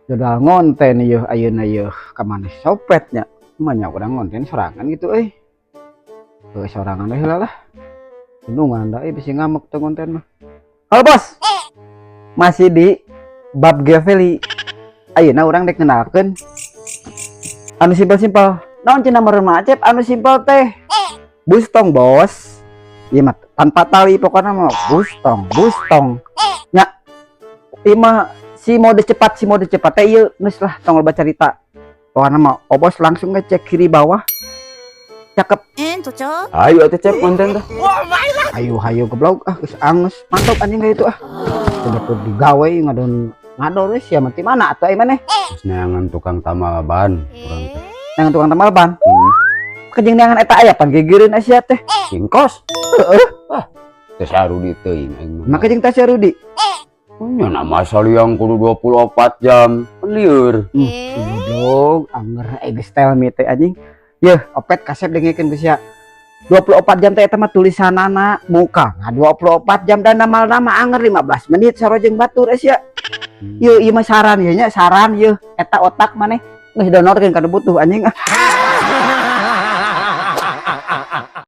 jadal ngonten yeuh ayeuna yeuh ka maneh sopetnya emanya urang ngonten sorangan gitu sorangan heula lah bendungan da bisi ngamek teu ngonten mah. Halo bos, masih di bab Geveli. Ayeuna urang dek ngenalkeun anu simpel-simpel. Naon cenah meureun mah Acep anu simpel teh? Bustong bos. Ieu mah tanpa tali pokokna mah bustong. Nya ieu mah si mode cepat teh ieu geus lah tong loba carita. Pokokna mah obos langsung ngecek kiri bawah. Cakep. Ayo atuh cek konten teh. Hayu goblok geus angus. Mantap anjing itu Coba tuh digawe ngadon we sia mah ti mana atuh ai maneh? Neangan tukang tamal ban urang teh. Neangan tukang tamal ban. Kejeng neangan eta aya pan gegereun sia teh. Singkos. Teh sarudi teuing aing mah. Maka jeung teh Rudi. Nya nama saliang kudu 24 jam. Lieur. Goblok, anger geus tell me teh anjing. Yeuh, opet kasep dengekeun geus sia. 24 jam teh eta mah tulisanana muka. Nah, 24 jam dan nama anger 15 menit sarojeng batur sia. Ieu mah saran ieu nya saran yeuh eta otak maneh geus donorkeun kana butuh anjing